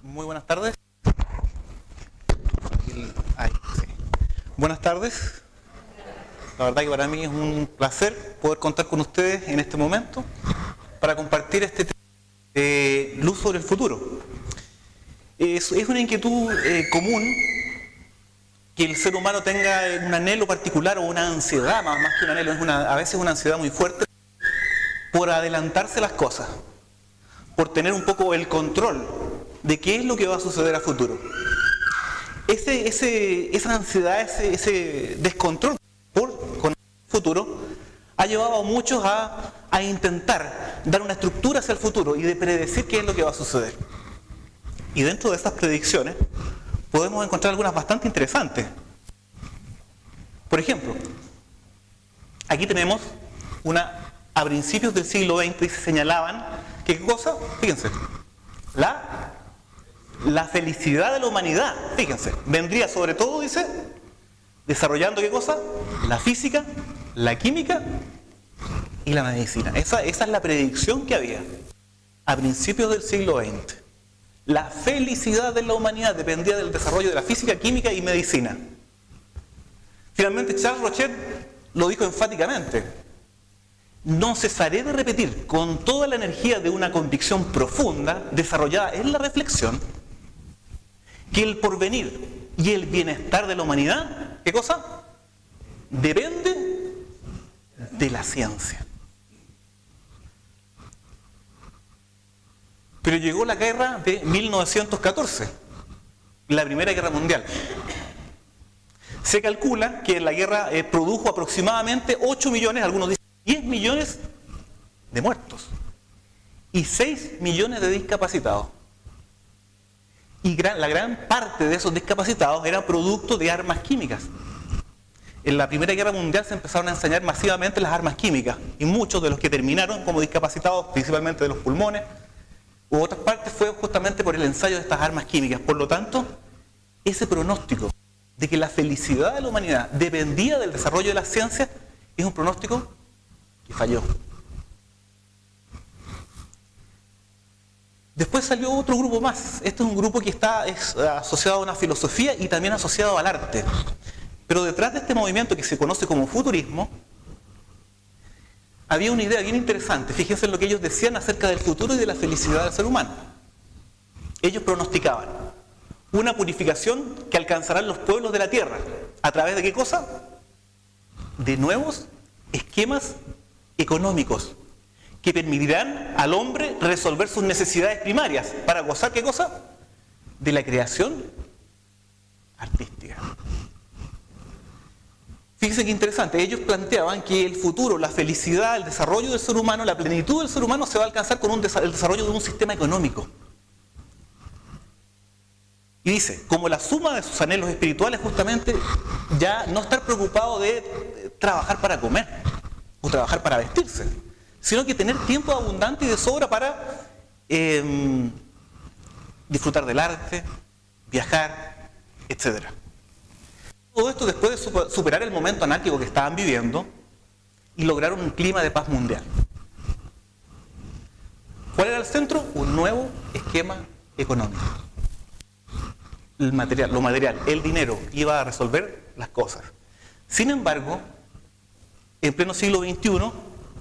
Muy buenas tardes. Ahí, sí. Buenas tardes. La verdad que para mí es un placer poder contar con ustedes en este momento para compartir este tema de luz sobre el futuro. Es una inquietud común que el ser humano tenga un anhelo particular o una ansiedad, más que un anhelo, a veces una ansiedad muy fuerte por adelantarse las cosas, por tener un poco el control de qué es lo que va a suceder a futuro. Esa ansiedad, ese descontrol con el futuro ha llevado a muchos a intentar dar una estructura hacia el futuro y de predecir qué es lo que va a suceder. Y dentro de esas predicciones podemos encontrar algunas bastante interesantes. Por ejemplo, aquí tenemos a principios del siglo XX se señalaban que, ¿qué cosa? Fíjense, la felicidad de la humanidad, fíjense, vendría sobre todo, dice, desarrollando ¿qué cosa? La física, la química y la medicina. Esa es la predicción que había a principios del siglo XX. La felicidad de la humanidad dependía del desarrollo de la física, química y medicina. Finalmente Charles Rochet lo dijo enfáticamente: no cesaré de repetir con toda la energía de una convicción profunda desarrollada en la reflexión que el porvenir y el bienestar de la humanidad, ¿qué cosa? Depende de la ciencia. Pero llegó la guerra de 1914, la Primera Guerra Mundial. Se calcula que la guerra produjo aproximadamente 8 millones, algunos dicen 10 millones de muertos y 6 millones de discapacitados. Y la gran parte de esos discapacitados eran producto de armas químicas. En la Primera Guerra Mundial se empezaron a enseñar masivamente las armas químicas y muchos de los que terminaron como discapacitados, principalmente de los pulmones u otras partes, fue justamente por el ensayo de estas armas químicas. Por lo tanto, ese pronóstico de que la felicidad de la humanidad dependía del desarrollo de la ciencia es un pronóstico que falló. Después salió otro grupo más. Este es un grupo que es asociado a una filosofía y también asociado al arte. Pero detrás de este movimiento que se conoce como futurismo, había una idea bien interesante. Fíjense en lo que ellos decían acerca del futuro y de la felicidad del ser humano. Ellos pronosticaban una purificación que alcanzarán los pueblos de la tierra. ¿A través de qué cosa? De nuevos esquemas económicos que permitirán al hombre resolver sus necesidades primarias para gozar, ¿qué cosa? De la creación artística. Fíjense qué interesante, ellos planteaban que el futuro, la felicidad, el desarrollo del ser humano, la plenitud del ser humano se va a alcanzar con el desarrollo de un sistema económico. Y dice, como la suma de sus anhelos espirituales, justamente ya no estar preocupado de trabajar para comer o trabajar para vestirse, sino que tener tiempo abundante y de sobra para disfrutar del arte, viajar, etc. Todo esto después de superar el momento anárquico que estaban viviendo y lograr un clima de paz mundial. ¿Cuál era el centro? Un nuevo esquema económico. Lo material, el dinero iba a resolver las cosas. Sin embargo, en pleno siglo XXI,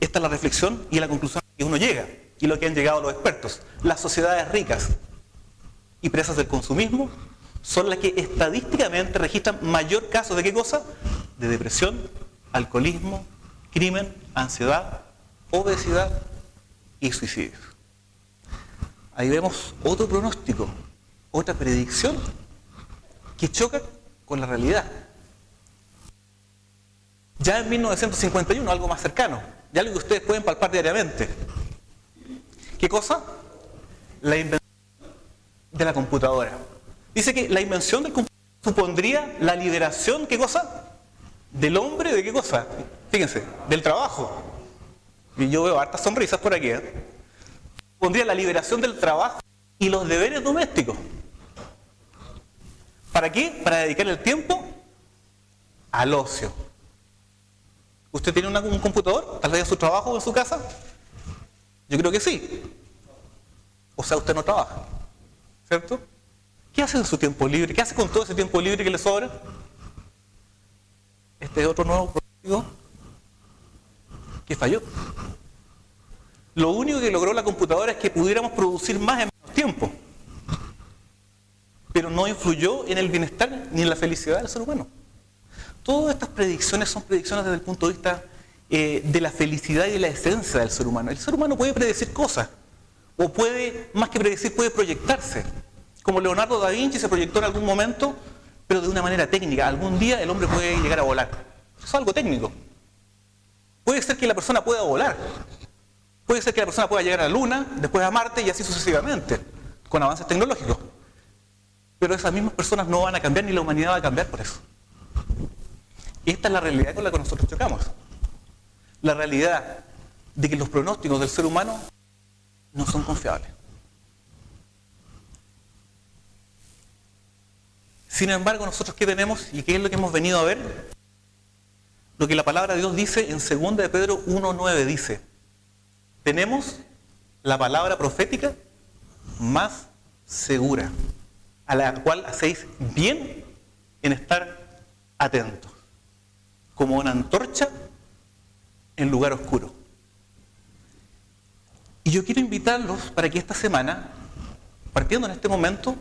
esta es la reflexión y la conclusión a la que uno llega, y lo que han llegado los expertos. Las sociedades ricas y presas del consumismo son las que estadísticamente registran mayor caso de ¿qué cosa? De depresión, alcoholismo, crimen, ansiedad, obesidad y suicidios. Ahí vemos otro pronóstico, otra predicción que choca con la realidad. Ya en 1951, algo más cercano, ya algo que ustedes pueden palpar diariamente. ¿Qué cosa? La invención de la computadora. Dice que la invención del computador supondría la liberación, ¿qué cosa? Del hombre, ¿de qué cosa? Fíjense, del trabajo. Y yo veo hartas sonrisas por aquí, Supondría la liberación del trabajo y los deberes domésticos. ¿Para qué? Para dedicar el tiempo al ocio. ¿Usted tiene un computador? ¿Tal vez en su trabajo o en su casa? Yo creo que sí. O sea, usted no trabaja, ¿cierto? hace en su tiempo libre? ¿Qué hace con todo ese tiempo libre que le sobra? Este es otro nuevo pronóstico que falló. Lo único que logró la computadora es que pudiéramos producir más en menos tiempo, pero no influyó en el bienestar ni en la felicidad del ser humano. Todas estas predicciones son predicciones desde el punto de vista de la felicidad y de la esencia del ser humano. El ser humano puede predecir cosas, o puede, más que predecir, puede proyectarse. Como Leonardo da Vinci se proyectó en algún momento, pero de una manera técnica. Algún día el hombre puede llegar a volar. Eso es algo técnico. Puede ser que la persona pueda volar. Puede ser que la persona pueda llegar a la Luna, después a Marte y así sucesivamente, con avances tecnológicos. Pero esas mismas personas no van a cambiar, ni la humanidad va a cambiar por eso. Esta es la realidad con la que nosotros chocamos. La realidad de que los pronósticos del ser humano no son confiables. Sin embargo, nosotros ¿qué tenemos y qué es lo que hemos venido a ver? Lo que la palabra de Dios dice en 2 de Pedro 1:9 dice: tenemos la palabra profética más segura, a la cual hacéis bien en estar atentos, como una antorcha en lugar oscuro. Y yo quiero invitarlos para que esta semana, partiendo en este momento,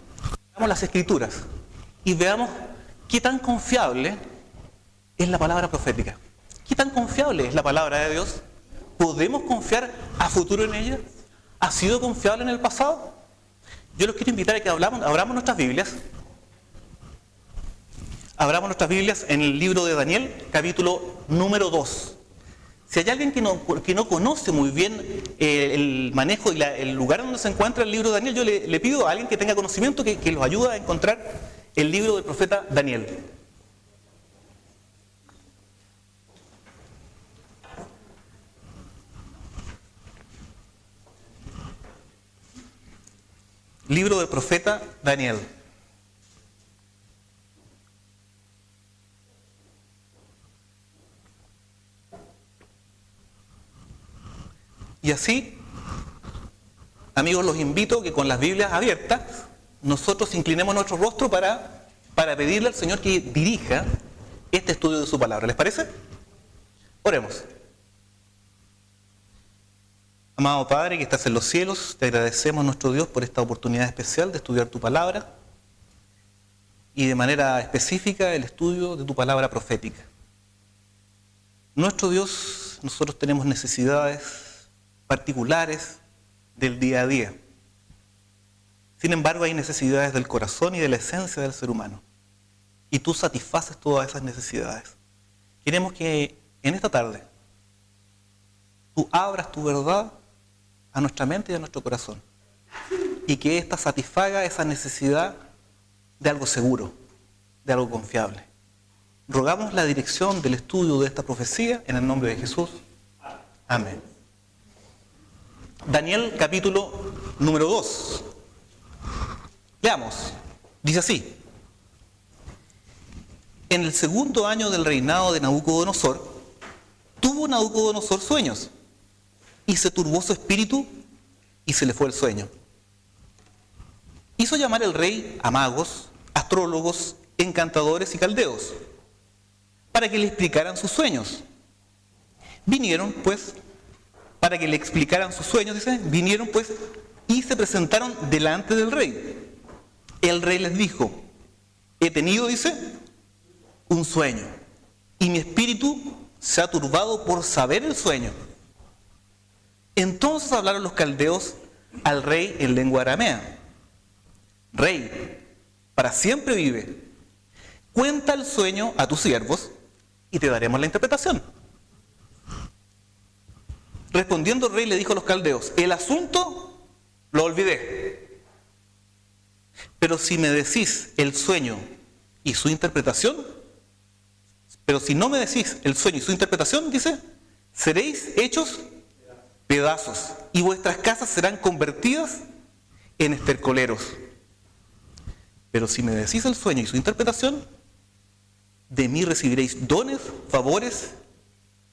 veamos las Escrituras y veamos qué tan confiable es la palabra profética. ¿Qué tan confiable es la palabra de Dios? ¿Podemos confiar a futuro en ella? ¿Ha sido confiable en el pasado? Yo los quiero invitar a que abramos nuestras Biblias. Abramos nuestras Biblias en el libro de Daniel, capítulo número 2. Si hay alguien que no conoce muy bien el manejo y el lugar donde se encuentra el libro de Daniel, yo le pido a alguien que tenga conocimiento que los ayude a encontrar el libro del profeta Daniel. Libro del profeta Daniel. Y así, amigos, los invito que con las Biblias abiertas, nosotros inclinemos nuestro rostro para pedirle al Señor que dirija este estudio de su palabra. ¿Les parece? Oremos. Amado Padre que estás en los cielos, te agradecemos, nuestro Dios, por esta oportunidad especial de estudiar tu palabra y de manera específica el estudio de tu palabra profética. Nuestro Dios, nosotros tenemos necesidades particulares del día a día. Sin embargo, hay necesidades del corazón y de la esencia del ser humano. Y tú satisfaces todas esas necesidades. Queremos que en esta tarde tú abras tu verdad a nuestra mente y a nuestro corazón. Y que ésta satisfaga esa necesidad de algo seguro, de algo confiable. Rogamos la dirección del estudio de esta profecía en el nombre de Jesús. Amén. Daniel capítulo número 2. Veamos, dice así: en el segundo año del reinado de Nabucodonosor, tuvo Nabucodonosor sueños, y se turbó su espíritu, y se le fue el sueño. Hizo llamar el rey a magos, astrólogos, encantadores y caldeos, para que le explicaran sus sueños. Vinieron, pues, para que le explicaran sus sueños, dice, vinieron pues y se presentaron delante del rey. El rey les dijo: he tenido, dice, un sueño, y mi espíritu se ha turbado por saber el sueño. Entonces hablaron los caldeos al rey en lengua aramea: Rey, para siempre vive, cuenta el sueño a tus siervos y te daremos la interpretación. Respondiendo el rey le dijo a los caldeos: el asunto lo olvidé, pero si me decís el sueño y su interpretación, pero si no me decís el sueño y su interpretación, dice, seréis hechos pedazos y vuestras casas serán convertidas en estercoleros. Pero si me decís el sueño y su interpretación, de mí recibiréis dones, favores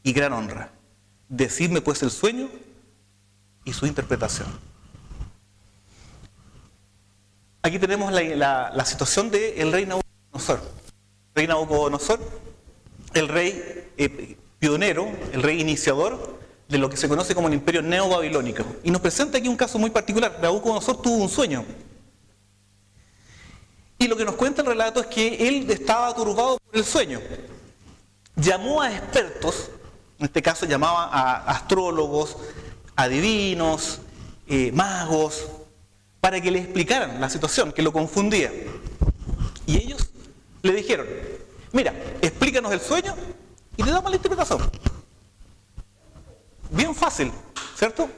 y gran honra. Decidme pues el sueño y su interpretación. Aquí tenemos la situación del rey Nabucodonosor. El rey Nabucodonosor, el rey pionero, el rey iniciador de lo que se conoce como el imperio neobabilónico. Y nos presenta aquí un caso muy particular. Nabucodonosor tuvo un sueño. Y lo que nos cuenta el relato es que él estaba turbado por el sueño. Llamó a expertos, en este caso llamaba a astrólogos, adivinos, magos, para que le explicaran la situación que lo confundía. Y ellos le dijeron: mira, explícanos el sueño y te damos la interpretación. Bien fácil, ¿cierto?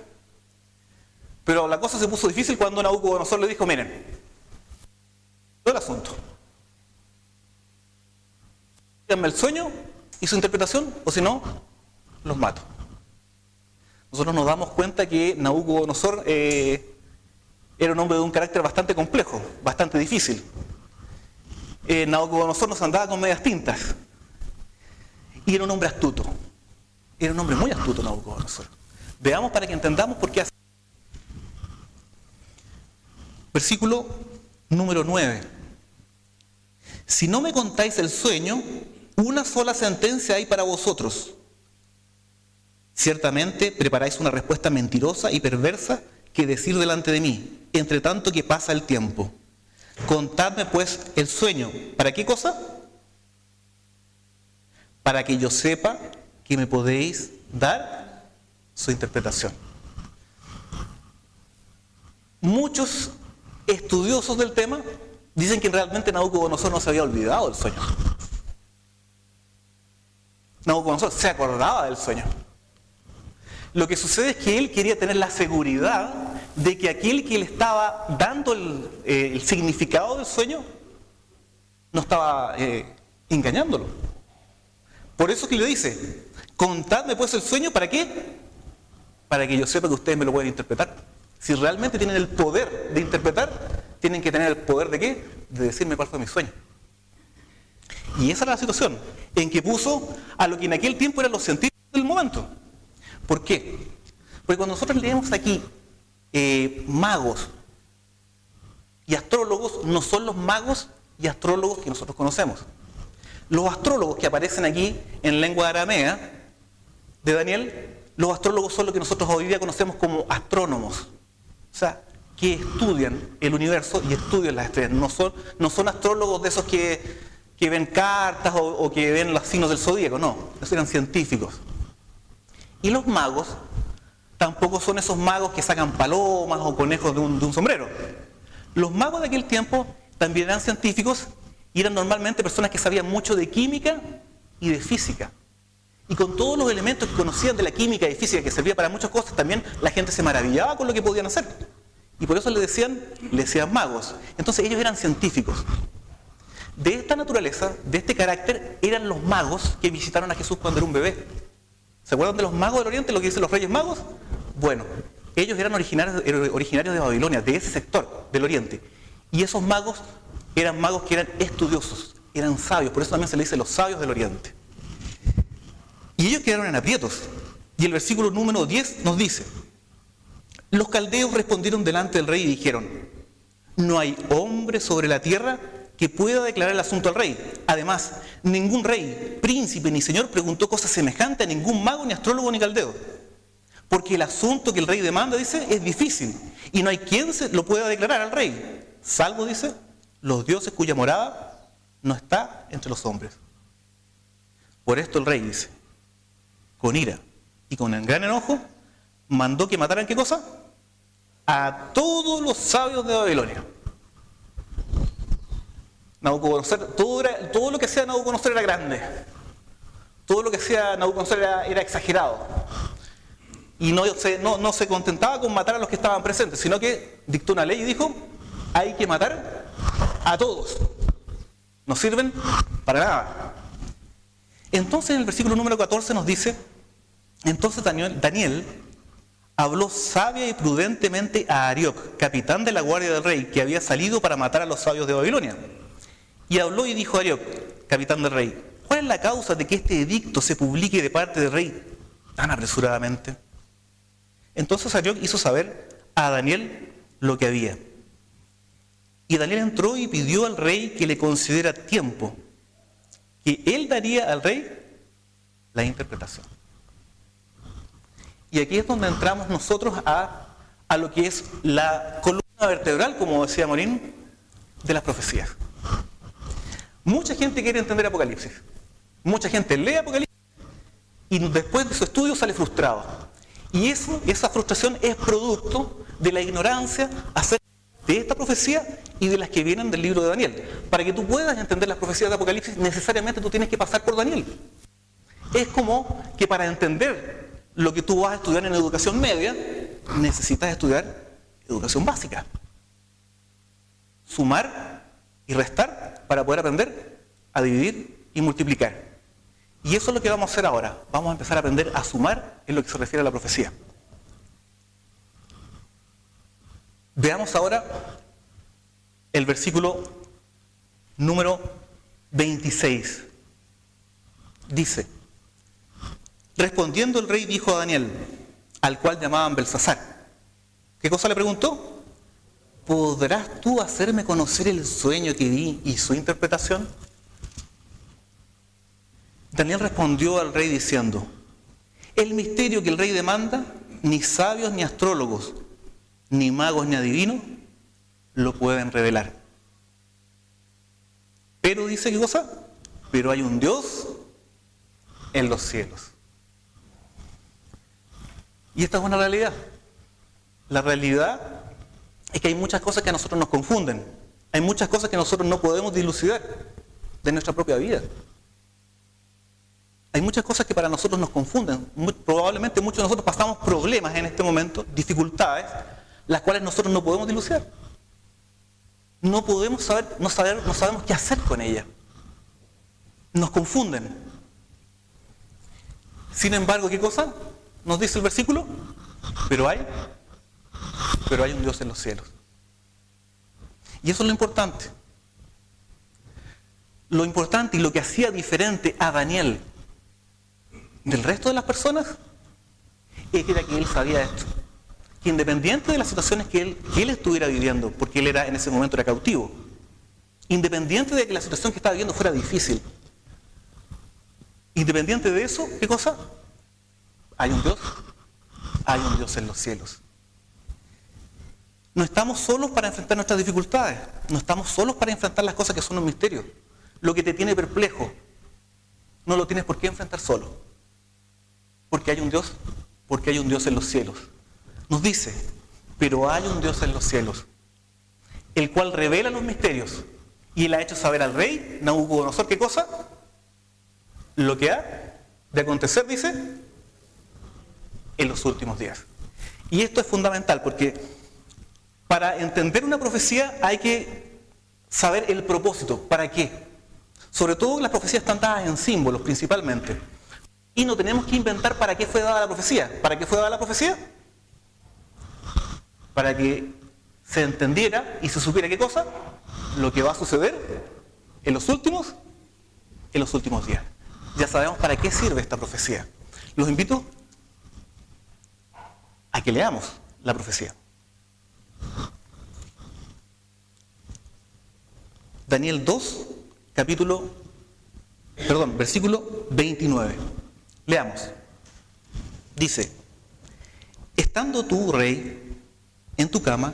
Pero la cosa se puso difícil cuando Nabucodonosor le dijo: miren, todo el asunto, díganme el sueño y su interpretación, o si no, los mato. Nosotros nos damos cuenta que Nabucodonosor era un hombre de un carácter bastante complejo, bastante difícil. Nabucodonosor no se andaba con medias tintas. Y era un hombre astuto. Era un hombre muy astuto, Nabucodonosor. Veamos para que entendamos por qué hace. Versículo número 9. Si no me contáis el sueño, una sola sentencia hay para vosotros. Ciertamente preparáis una respuesta mentirosa y perversa que decir delante de mí, entre tanto que pasa el tiempo. Contadme pues el sueño. ¿Para qué cosa? Para que yo sepa que me podéis dar su interpretación. Muchos estudiosos del tema dicen que realmente Nabucodonosor no se había olvidado del sueño. Nabucodonosor se acordaba del sueño. Lo que sucede es que él quería tener la seguridad de que aquel que le estaba dando el significado del sueño no estaba engañándolo. Por eso es que le dice: contadme pues el sueño. ¿Para qué? Para que yo sepa que ustedes me lo pueden interpretar. Si realmente tienen el poder de interpretar, tienen que tener el poder ¿de qué? De decirme cuál fue mi sueño. Y esa era la situación en que puso a lo que en aquel tiempo eran los científicos del momento. ¿Por qué? Porque cuando nosotros leemos aquí magos y astrólogos, no son los magos y astrólogos que nosotros conocemos. Los astrólogos que aparecen aquí en lengua aramea de Daniel, los astrólogos son lo que nosotros hoy día conocemos como astrónomos. O sea, que estudian el universo y estudian las estrellas. No son astrólogos de esos que ven cartas o que ven los signos del zodíaco, no. Esos eran científicos. Y los magos tampoco son esos magos que sacan palomas o conejos de un sombrero. Los magos de aquel tiempo también eran científicos y eran normalmente personas que sabían mucho de química y de física. Y con todos los elementos que conocían de la química y física, que servía para muchas cosas, también la gente se maravillaba con lo que podían hacer. Y por eso le decían magos. Entonces ellos eran científicos. De esta naturaleza, de este carácter, eran los magos que visitaron a Jesús cuando era un bebé. ¿Se acuerdan de los magos del Oriente, lo que dicen los Reyes Magos? Bueno, ellos eran originarios de Babilonia, de ese sector del Oriente. Y esos magos eran magos que eran estudiosos, eran sabios, por eso también se le dice los sabios del Oriente. Y ellos quedaron en aprietos. Y el versículo número 10 nos dice: los caldeos respondieron delante del rey y dijeron: no hay hombre sobre la tierra que pueda declarar el asunto al rey. Además, ningún rey, príncipe ni señor preguntó cosa semejante a ningún mago, ni astrólogo, ni caldeo. Porque el asunto que el rey demanda, dice, es difícil, y no hay quien se lo pueda declarar al rey, salvo, dice, los dioses cuya morada no está entre los hombres. Por esto el rey, dice, con ira y con un gran enojo, mandó que mataran, ¿qué cosa? A todos los sabios de Babilonia. Nabucodonosor, todo lo que sea Nabucodonosor era grande. Todo lo que sea Nabucodonosor era exagerado. Y no se contentaba con matar a los que estaban presentes, sino que dictó una ley y dijo: hay que matar a todos. No sirven para nada. Entonces en el versículo número 14 nos dice: entonces Daniel habló sabia y prudentemente a Arioc, capitán de la guardia del rey, que había salido para matar a los sabios de Babilonia. Y habló y dijo a Arioc, capitán del rey: ¿cuál es la causa de que este edicto se publique de parte del rey tan apresuradamente? Entonces Arioc hizo saber a Daniel lo que había. Y Daniel entró y pidió al rey que le concediera tiempo, que él daría al rey la interpretación. Y aquí es donde entramos nosotros a lo que es la columna vertebral, como decía Morín, de las profecías. Mucha gente quiere entender Apocalipsis. Mucha gente lee Apocalipsis y después de su estudio sale frustrado. Y esa frustración es producto de la ignorancia acerca de esta profecía y de las que vienen del libro de Daniel. Para que tú puedas entender las profecías de Apocalipsis, necesariamente tú tienes que pasar por Daniel. Es como que para entender lo que tú vas a estudiar en educación media, necesitas estudiar educación básica. Sumar y restar para poder aprender a dividir y multiplicar. Y eso es lo que vamos a hacer ahora. Vamos a empezar a aprender a sumar en lo que se refiere a la profecía. Veamos ahora el versículo número 26. Dice: respondiendo el rey dijo a Daniel, al cual llamaban Belsasar. ¿Qué cosa le preguntó? ¿Podrás tú hacerme conocer el sueño que vi y su interpretación? Daniel respondió al rey diciendo: el misterio que el rey demanda, ni sabios ni astrólogos, ni magos ni adivinos, lo pueden revelar. Pero dice, ¿qué cosa? Pero hay un Dios en los cielos. Y esta es una realidad. La realidad es que hay muchas cosas que a nosotros nos confunden. Hay muchas cosas que nosotros no podemos dilucidar de nuestra propia vida. Hay muchas cosas que para nosotros nos confunden. Probablemente muchos de nosotros pasamos problemas en este momento, dificultades, las cuales nosotros no podemos dilucidar. No podemos saber, no sabemos qué hacer con ellas. Nos confunden. Sin embargo, ¿qué cosa? Nos dice el versículo, pero hay un Dios en los cielos. Y eso es lo importante. Lo importante y lo que hacía diferente a Daniel del resto de las personas era que él sabía esto. Que independiente de las situaciones que él estuviera viviendo, porque él en ese momento era cautivo, independiente de que la situación que estaba viviendo fuera difícil, independiente de eso, ¿qué cosa? Hay un Dios en los cielos. No estamos solos para enfrentar nuestras dificultades, no estamos solos para enfrentar las cosas que son un misterio. Lo que te tiene perplejo, no lo tienes por qué enfrentar solo. Porque hay un Dios en los cielos. Nos dice, pero hay un Dios en los cielos, el cual revela los misterios, y él ha hecho saber al rey Nabucodonosor, ¿qué cosa? Lo que ha de acontecer, dice, en los últimos días. Y esto es fundamental porque para entender una profecía hay que saber el propósito. ¿Para qué? Sobre todo las profecías están dadas en símbolos principalmente. Y no tenemos que inventar para qué fue dada la profecía. ¿Para qué fue dada la profecía? Para que se entendiera y se supiera qué cosa, lo que va a suceder en los últimos días. Ya sabemos para qué sirve esta profecía. Los invito a que leamos la profecía. Daniel 2, versículo 29. Leamos. Dice: estando tú, rey, en tu cama,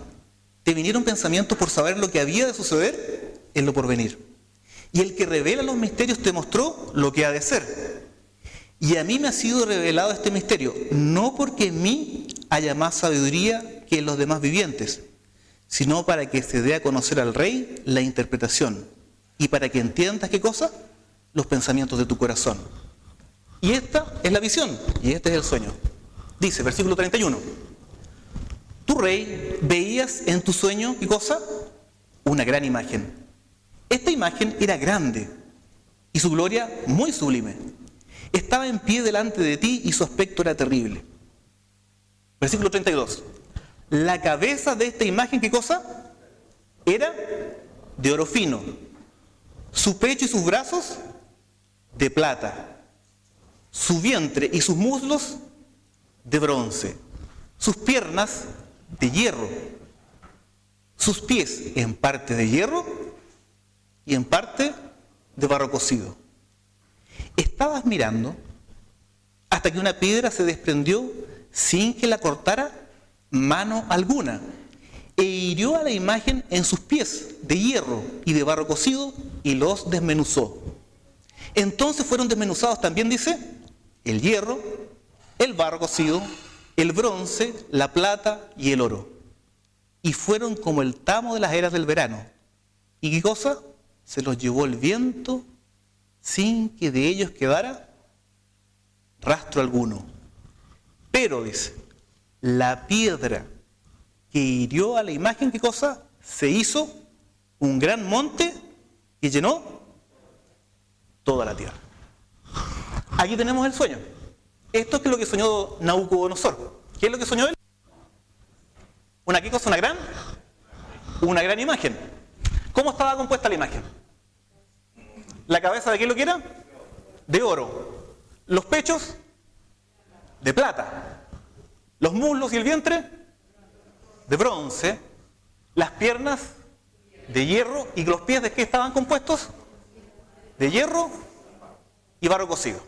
te vinieron pensamientos por saber lo que había de suceder en lo porvenir. Y el que revela los misterios te mostró lo que ha de ser. Y a mí me ha sido revelado este misterio, no porque en mí haya más sabiduría que en los demás vivientes, sino para que se dé a conocer al rey la interpretación, y para que entiendas, ¿qué cosa? Los pensamientos de tu corazón. Y esta es la visión, y este es el sueño. Dice, versículo 31. Tu rey, veías en tu sueño, ¿qué cosa? Una gran imagen. Esta imagen era grande, y su gloria muy sublime. Estaba en pie delante de ti, y su aspecto era terrible. Versículo 32. La cabeza de esta imagen, ¿qué cosa? Era de oro fino. Su pecho y sus brazos, de plata. Su vientre y sus muslos, de bronce. Sus piernas, de hierro. sus pies en parte de hierro y en parte de barro cocido. Estabas mirando hasta que una piedra se desprendió sin que la cortara mano alguna, e hirió a la imagen en sus pies de hierro y de barro cocido y los desmenuzó. Entonces fueron desmenuzados también, dice, el hierro, el barro cocido, el bronce, la plata y el oro. Y fueron como el tamo de las eras del verano. ¿Y qué cosa? Se los llevó el viento sin que de ellos quedara rastro alguno. Pero, dice, la piedra que hirió a la imagen, ¿qué cosa? Se hizo un gran monte que llenó toda la tierra. Aquí tenemos el sueño. Esto es lo que soñó Nabucodonosor. ¿Qué es lo que soñó él? ¿Una qué cosa? Una gran imagen. ¿Cómo estaba compuesta la imagen? ¿La cabeza de qué es lo que era? De oro. ¿Los pechos? De plata. ¿Los muslos y el vientre? De bronce. ¿Las piernas? De hierro. ¿Y los pies de qué estaban compuestos? De hierro y barro cocido.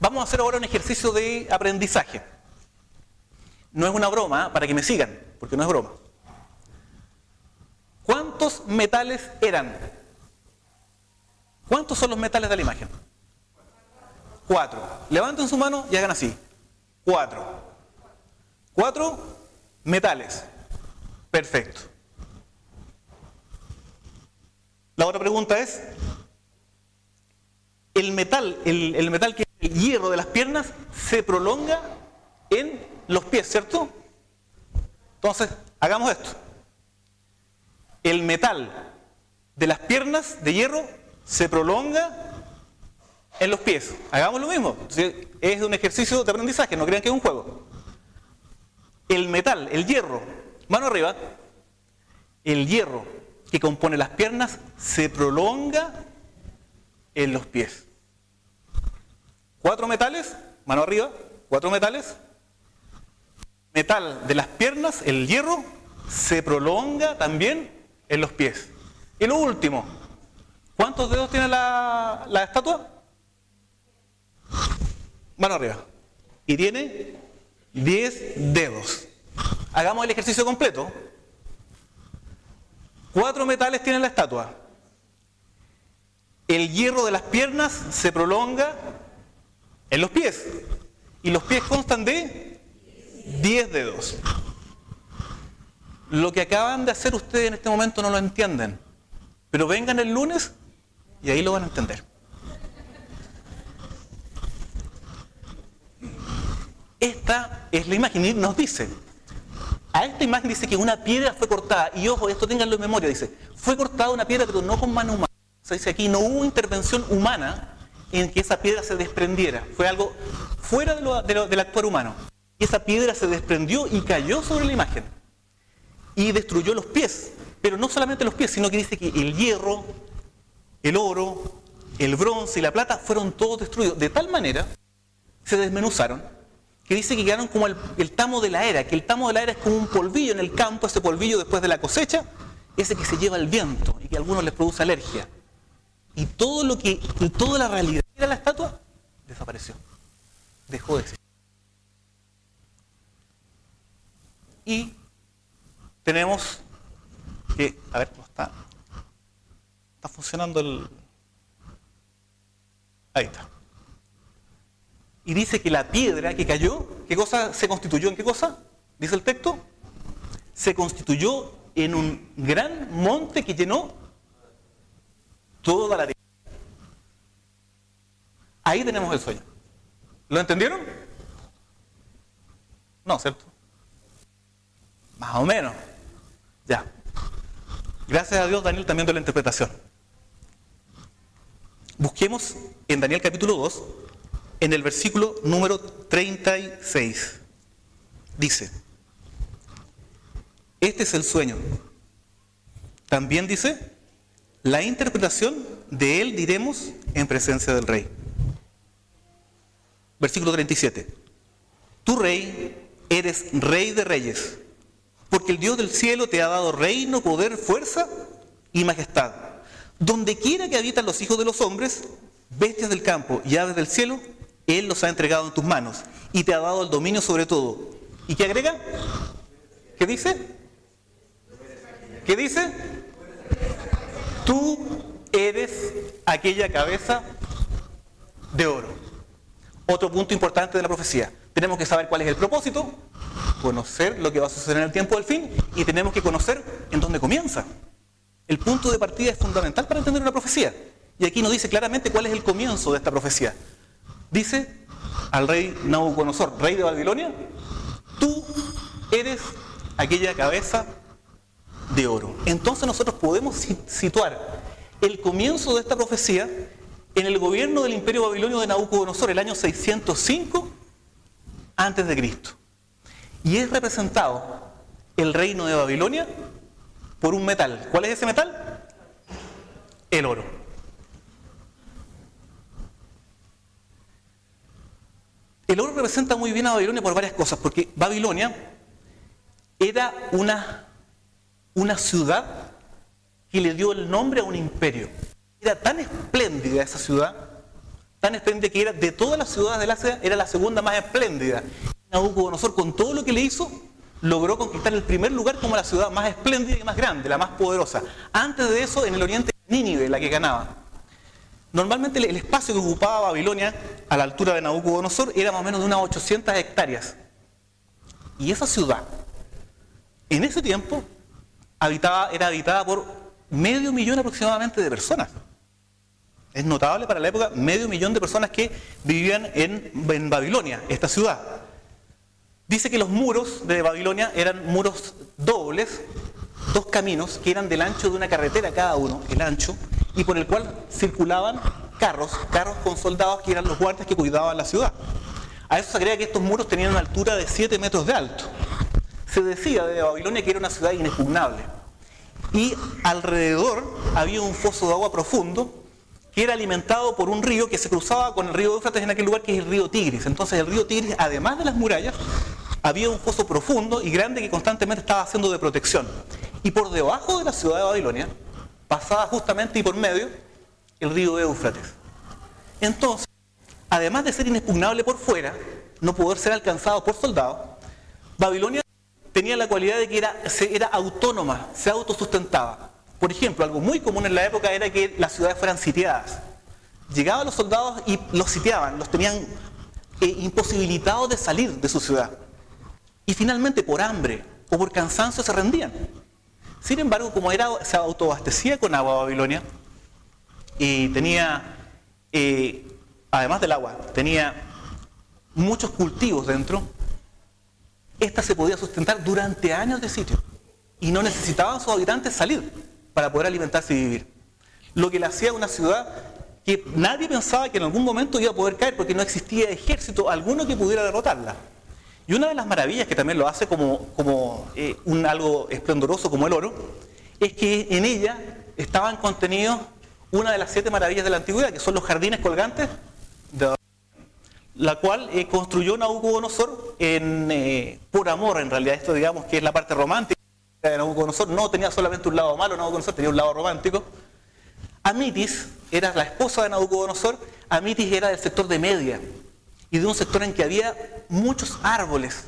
Vamos a hacer ahora un ejercicio de aprendizaje. No es una broma, para que me sigan, porque no es broma. ¿Cuántos metales eran? ¿Cuántos son los metales de la imagen? 4. Levanten su mano y hagan así. 4. 4 metales. Perfecto. La otra pregunta es, el metal que es el hierro de las piernas se prolonga en los pies, ¿cierto? Entonces, hagamos esto. El metal de las piernas de hierro se prolonga en los pies. Hagamos lo mismo. Es un ejercicio de aprendizaje, no crean que es un juego. El metal, el hierro, mano arriba, el hierro que compone las piernas se prolonga en los pies. 4 metales, mano arriba, 4 metales. Metal de las piernas, el hierro, se prolonga también en los pies. Y lo último, ¿cuántos dedos tiene la estatua? Mano arriba. Y tiene 10 dedos. Hagamos el ejercicio completo. 4 metales tiene la estatua. El hierro de las piernas se prolonga en los pies. Y los pies constan de 10 dedos. Lo que acaban de hacer ustedes en este momento no lo entienden. Pero vengan el lunes y ahí lo van a entender. Esta es la imagen y nos dice, a esta imagen dice que una piedra fue cortada, y ojo, esto ténganlo en memoria, dice, fue cortada una piedra pero no con mano humana. O sea, dice aquí, no hubo intervención humana en que esa piedra se desprendiera, fue algo fuera del actuar humano. Y esa piedra se desprendió y cayó sobre la imagen y destruyó los pies, pero no solamente los pies, sino que dice que el hierro, el oro, el bronce y la plata fueron todos destruidos, de tal manera se desmenuzaron, que dice que quedaron como el tamo de la era, que el tamo de la era es como un polvillo en el campo, ese polvillo después de la cosecha, ese que se lleva el viento y que a algunos les produce alergia. Y toda la realidad que era la estatua, desapareció, dejó de existir. Y tenemos que, a ver, ¿cómo está? Está funcionando el... Ahí está. Y dice que la piedra que cayó, ¿qué cosa se constituyó en qué cosa? Dice el texto, se constituyó en un gran monte que llenó toda la tierra. Ahí tenemos el sueño. ¿Lo entendieron? No, ¿cierto? Más o menos. Ya. Gracias a Dios, Daniel también dio la interpretación. Busquemos en Daniel capítulo 2, en el versículo número 36. Dice, este es el sueño. También dice, la interpretación de él diremos en presencia del rey. Versículo 37. Tú, rey, eres rey de reyes. Porque el Dios del cielo te ha dado reino, poder, fuerza y majestad. Donde quiera que habitan los hijos de los hombres, bestias del campo y aves del cielo, Él los ha entregado en tus manos y te ha dado el dominio sobre todo. ¿Y qué agrega? ¿Qué dice? ¿Qué dice? Tú eres aquella cabeza de oro. Otro punto importante de la profecía. Tenemos que saber cuál es el propósito, conocer lo que va a suceder en el tiempo del fin y tenemos que conocer en dónde comienza. El punto de partida es fundamental para entender una profecía. Y aquí nos dice claramente cuál es el comienzo de esta profecía. Dice al rey Nabucodonosor, rey de Babilonia, tú eres aquella cabeza de oro. Entonces nosotros podemos situar el comienzo de esta profecía en el gobierno del imperio babilonio de Nabucodonosor, el año 605 antes de Cristo. Y es representado el reino de Babilonia por un metal. ¿Cuál es ese metal? El oro. El oro representa muy bien a Babilonia por varias cosas, porque Babilonia era una ciudad que le dio el nombre a un imperio. Era tan espléndida esa ciudad, tan espléndida que era de todas las ciudades del Asia, era la segunda más espléndida. Nabucodonosor, con todo lo que le hizo, logró conquistar el primer lugar como la ciudad más espléndida y más grande, la más poderosa. Antes de eso, en el oriente, Nínive, la que ganaba. Normalmente el espacio que ocupaba Babilonia a la altura de Nabucodonosor era más o menos de unas 800 hectáreas. Y esa ciudad, en ese tiempo, era habitada por 500.000 aproximadamente de personas. Es notable para la época, 500.000 de personas que vivían en Babilonia, esta ciudad. Dice que los muros de Babilonia eran muros dobles, 2 caminos que eran del ancho de una carretera cada uno, el ancho, y por el cual circulaban carros con soldados que eran los guardias que cuidaban la ciudad. A eso se agrega que estos muros tenían una altura de 7 metros de alto. Se decía de Babilonia que era una ciudad inexpugnable. Y alrededor había un foso de agua profundo que era alimentado por un río que se cruzaba con el río Éufrates en aquel lugar, que es el río Tigris. Entonces el río Tigris, además de las murallas, había un foso profundo y grande que constantemente estaba haciendo de protección. Y por debajo de la ciudad de Babilonia pasaba justamente y por medio el río Éufrates. Entonces, además de ser inexpugnable por fuera, no poder ser alcanzado por soldados, Babilonia tenía la cualidad de que era autónoma, se autosustentaba. Por ejemplo, algo muy común en la época era que las ciudades fueran sitiadas. Llegaban los soldados y los sitiaban, los tenían imposibilitados de salir de su ciudad. Y finalmente, por hambre o por cansancio, se rendían. Sin embargo, como se autoabastecía con agua Babilonia, y tenía, además del agua, tenía muchos cultivos dentro, esta se podía sustentar durante años de sitio. Y no necesitaban sus habitantes salir para poder alimentarse y vivir. Lo que le hacía una ciudad que nadie pensaba que en algún momento iba a poder caer, porque no existía ejército alguno que pudiera derrotarla. Y una de las maravillas que también lo hace como algo esplendoroso como el oro, es que en ella estaban contenidos una de las 7 maravillas de la antigüedad, que son los jardines colgantes, la cual construyó Nabucodonosor por amor, en realidad. Esto, digamos, que es la parte romántica de Nabucodonosor. No tenía solamente un lado malo Nabucodonosor, tenía un lado romántico. Amitis era la esposa de Nabucodonosor. Amitis era del sector de Media, y de un sector en que había muchos árboles,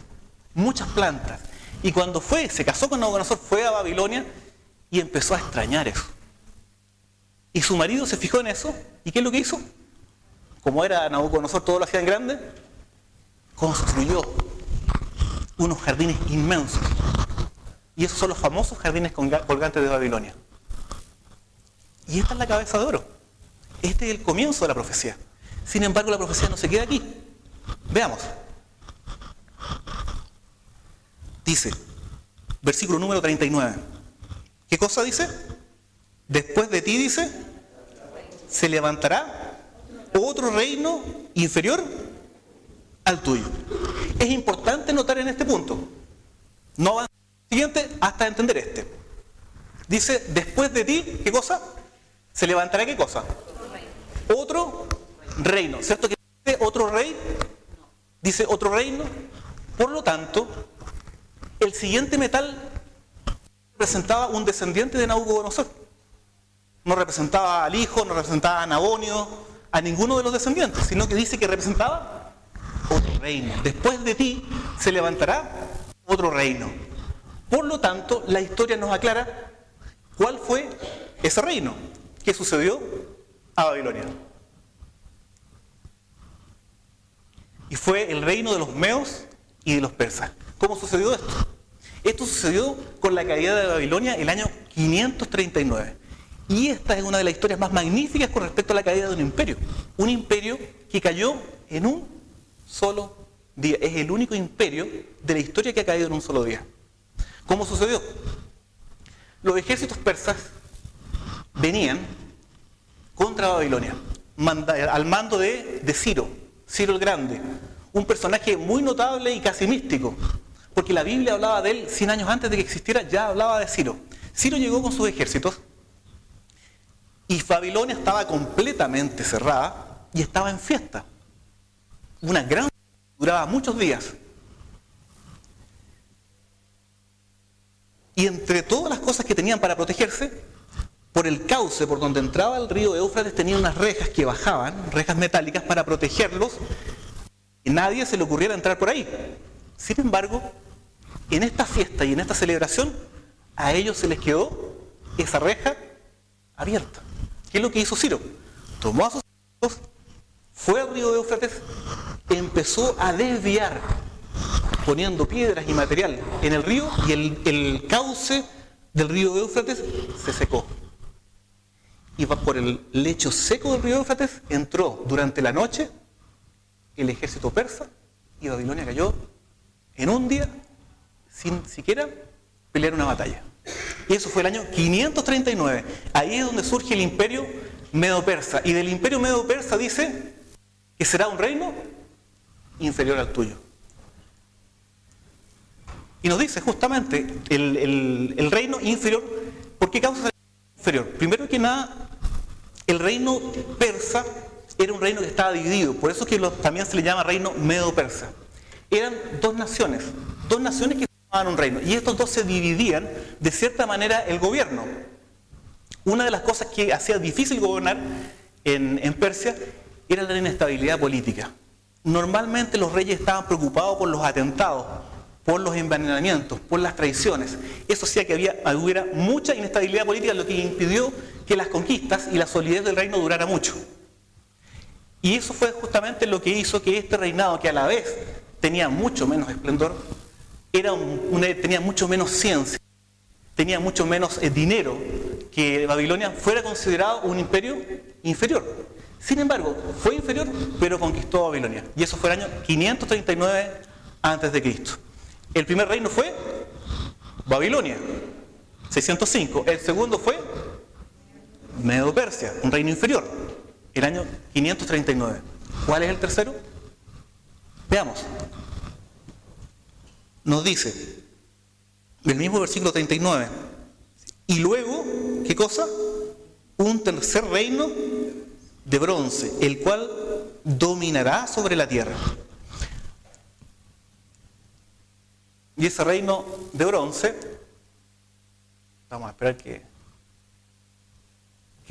muchas plantas. Y cuando se casó con Nabucodonosor, fue a Babilonia y empezó a extrañar eso. Y su marido se fijó en eso, ¿y qué es lo que hizo? Como era Nabucodonosor, todo lo hacía en grande, construyó unos jardines inmensos. Y esos son los famosos jardines colgantes de Babilonia. Y esta es la cabeza de oro. Este es el comienzo de la profecía. Sin embargo, la profecía no se queda aquí. Veamos. Dice, versículo número 39. ¿Qué cosa dice? Después de ti, dice, se levantará otro reino inferior al tuyo. Es importante notar en este punto. No avanza al siguiente hasta entender este. Dice, después de ti, ¿qué cosa? Se levantará, ¿qué cosa? Otro reino. ¿Cierto que dice otro rey? Dice otro reino. Por lo tanto, El siguiente metal representaba un descendiente de Nabucodonosor. No representaba al hijo, no representaba a Nabonio, a ninguno de los descendientes, sino que dice que representaba otro reino. Después de ti se levantará otro reino. Por lo tanto, la historia nos aclara cuál fue ese reino que sucedió a Babilonia. Y fue el reino de los medos y de los persas. ¿Cómo sucedió esto? Esto sucedió con la caída de Babilonia el año 539. Y esta es una de las historias más magníficas con respecto a la caída de un imperio. Un imperio que cayó en un solo día. Es el único imperio de la historia que ha caído en un solo día. ¿Cómo sucedió? Los ejércitos persas venían contra Babilonia, al mando de Ciro el Grande, un personaje muy notable y casi místico, porque la Biblia hablaba de él 100 años antes de que existiera, ya hablaba de Ciro. Ciro llegó con sus ejércitos y Babilonia estaba completamente cerrada y estaba en fiesta. Una gran fiesta, duraba muchos días. Y entre todas las cosas que tenían para protegerse, por el cauce por donde entraba el río Éufrates tenían unas rejas que bajaban, rejas metálicas para protegerlos, y nadie se le ocurriera entrar por ahí. Sin embargo, en esta fiesta y en esta celebración, a ellos se les quedó esa reja abierta. ¿Qué es lo que hizo Ciro? Tomó a sus hijos, fue al río Éufrates, empezó a desviar, poniendo piedras y material en el río, y el cauce del río Éufrates se secó. Y por el lecho seco del río Éufrates entró durante la noche el ejército persa y Babilonia cayó en un día sin siquiera pelear una batalla. Y eso fue el año 539. Ahí es donde surge el imperio medo-persa. Y del imperio medo-persa dice que será un reino inferior al tuyo. Y nos dice justamente el reino inferior. ¿Por qué causa el reino inferior? Primero que nada, el reino persa era un reino que estaba dividido. Por eso es que también se le llama reino medo-persa. Eran dos naciones que formaban un reino. Y estos dos se dividían de cierta manera el gobierno. Una de las cosas que hacía difícil gobernar en Persia era la inestabilidad política. Normalmente los reyes estaban preocupados por los atentados, por los envenenamientos, por las traiciones. Eso hacía que hubiera mucha inestabilidad política, lo que impidió que las conquistas y la solidez del reino durara mucho. Y eso fue justamente lo que hizo que este reinado, que a la vez tenía mucho menos esplendor, tenía mucho menos ciencia, tenía mucho menos dinero, que Babilonia fuera considerado un imperio inferior. Sin embargo, fue inferior, pero conquistó a Babilonia. Y eso fue el año 539 a.C. El primer reino fue Babilonia, 605. El segundo fue Medo-Persia, un reino inferior, el año 539. ¿Cuál es el tercero? Veamos. Nos dice, el mismo versículo 39, y luego, ¿qué cosa? Un tercer reino de bronce, el cual dominará sobre la tierra. Y ese reino de bronce, vamos a esperar que